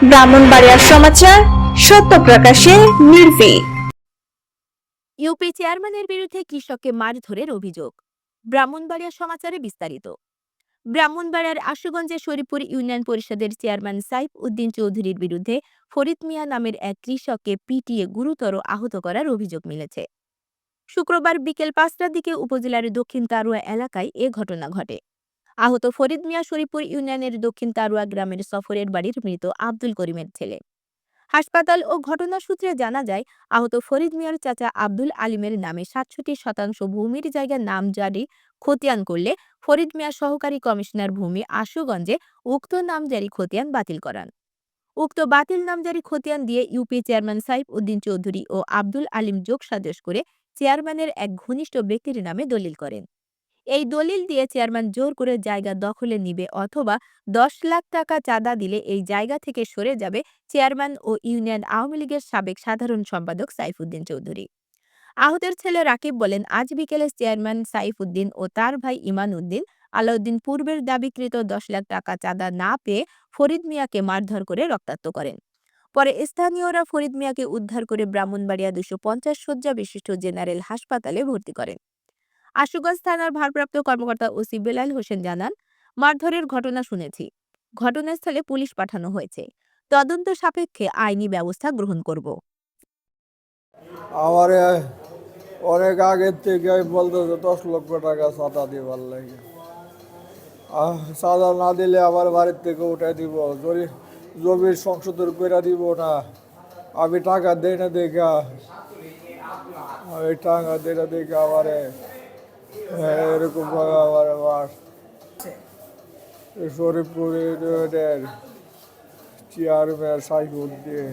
ব্রাহ্মণবাড়িয়ার সমাচার সত্য প্রকাশে নির্ভীক। ইউপি চেয়ারম্যানের বিরুদ্ধে কৃষককে মারধরের অভিযোগ। ব্রাহ্মণবাড়িয়া সমাচারে বিস্তারিত। ব্রাহ্মণবাড়িয়ার আশুগঞ্জে শরীফপুর ইউনিয়ন পরিষদের চেয়ারম্যান সাইফ উদ্দিন চৌধুরীর বিরুদ্ধে ফরিদ মিয়া নামের এক কৃষককে পিটিয়ে গুরুতর আহত করার অভিযোগ মিলেছে। শুক্রবার বিকেল ৫টার দিকে উপজেলার দক্ষিণ তারুয়া এলাকায় এ ঘটনা ঘটে। আহত ফরিদ মিয়া শরীফপুর ইউনিয়নের দক্ষিণ তারুয়া গ্রামের সফরের বাড়ির মৃত আব্দুল করিমের ছেলে। হাসপাতাল ও ঘটনা সূত্রে জানা যায়, আহত ফরিদ মিয়ার চাচা আব্দুল আলিমের নামে ৬৭% ভূমির জায়গা নামজারি খতিয়ান করলে ফরিদ মিয়া সহকারী কমিশনার ভূমি আশুগঞ্জে উক্ত নামজারি খতিয়ান বাতিল করান। উক্ত বাতিল নামজারি খতিয়ান দিয়ে ইউপি চেয়ারম্যান সাইফ উদ্দিন চৌধুরী ও আব্দুল আলিম যোগসাজশ করে চেয়ারম্যানের এক ঘনিষ্ঠ ব্যক্তির নামে দলিল করেন। এই দলিল দিয়ে চেয়ারম্যান জোর করে জায়গা দখলে নিবে অথবা ১০ লাখ টাকা চাঁদা দিলে এই জায়গা থেকে সরে যাবে চেয়ারম্যান ও ইউনিয়ন আওয়ামী লীগের সাবেক সাধারণ সম্পাদক সাইফুদ্দিন চৌধুরী। আহতের ছেলে রাকিব বলেন, আজ বিকেলে চেয়ারম্যান সাইফুদ্দিন ও তার ভাই ইমান উদ্দিন আলাউদ্দিন পূর্বের দাবিকৃত ১০ লাখ টাকা চাঁদা না পেয়ে ফরিদ মিয়াকে মারধর করে রক্তাক্ত করেন। পরে স্থানীয়রা ফরিদ মিয়াকে উদ্ধার করে ব্রাহ্মণবাড়িয়া ২৫০ শয্যা বিশিষ্ট জেনারেল হাসপাতালে ভর্তি করেন। আশুগঞ্জ থানার ভারপ্রাপ্ত কর্মকর্তা ওসি বেলাল হোসেন জানান, মারধরের ঘটনা শুনেছি। ঘটনাস্থলে পুলিশ পাঠানো হয়েছে। তদন্ত সাপেক্ষে আইনি ব্যবস্থা গ্রহণ করব। আমার অনেক আগের থেকে বলতেছে ১০ লক্ষ টাকা চাঁদা দিবার লাগে। চাঁদা না দিলে আমার বাড়ির থেকে উঠাই দিব, জমির সংশোধন করে দিব না। আমি টাকা দেই না দেখা, আমি টাকা দেই না দেখা আমারে এরকম ভাবে আমার মাস শরীফপুর ইউনিয়নের চেয়ারম্যান সাইফুদ্দিন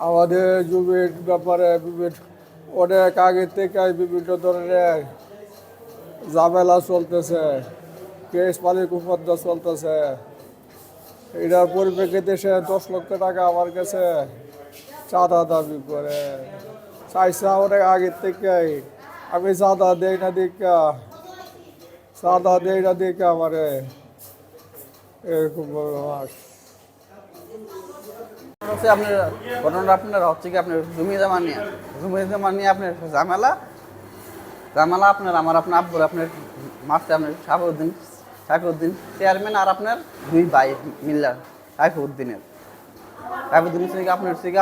আমাদের জমির ব্যাপারে অনেক আগে থেকে বিভিন্ন ধরনের ঝামেলা চলতেছে, কেস মালিক উপদ্য চলতেছে। এটার পরিপ্রেক্ষিতে সে ১০ লক্ষ টাকা আমার কাছে চাঁদা দাবি করে চাইছে অনেক আগের থেকে। আমি চাঁদা দেই না দেখা আমারে এরকম মাস হচ্ছে আপনার ঘটনাটা আপনার হচ্ছে কি আপনার জমি জমা নিয়ে আপনার ঝামেলা আপনার আপনার আব্বুর আপনার মাস্টার আপনার সাইফুদ্দিন চেয়ারম্যান আর আপনার দুই ভাই মিল্লা সাইফুদ্দিনের থেকে আপনার হচ্ছে কি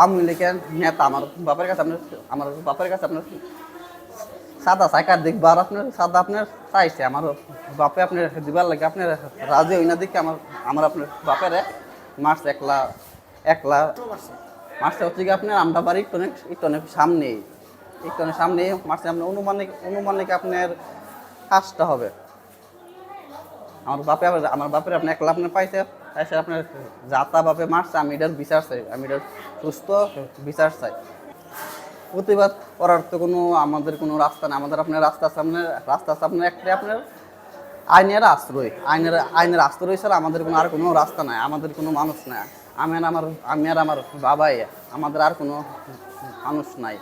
আওয়ামী লীগের নেতা আমার বাপের কাছে আপনার সাদা সাইকার দেখবার আপনার সাদা আপনার চাইছে আমার বাপে আপনার দিবার লাগে আপনার রাজি হই না দেখে আমার আপনার বাপের মার্চ একলা মার্চটা হচ্ছে কি আপনার আমরা বাড়ি একটু অনেক সামনে মার্চে আপনার অনুমানিক আপনার কাজটা হবে। আমার বাপের আপনার একলা আপনার পাইছে আপনার যাতা বাপে মারছে। আমি এটার বিচার চাই, আমি এটার সুস্থ বিচার চাই। প্রতিবাদ করার তো আমাদের কোনো রাস্তা নেই। আমাদের আপনার রাস্তা আছে আপনার একটাই আপনার আইনের আশ্রয় ছাড়া আমাদের আর কোনো রাস্তা নাই, আমাদের কোনো মানুষ নাই। আমি আর আমার বাবাই, আমাদের আর কোনো মানুষ নাই।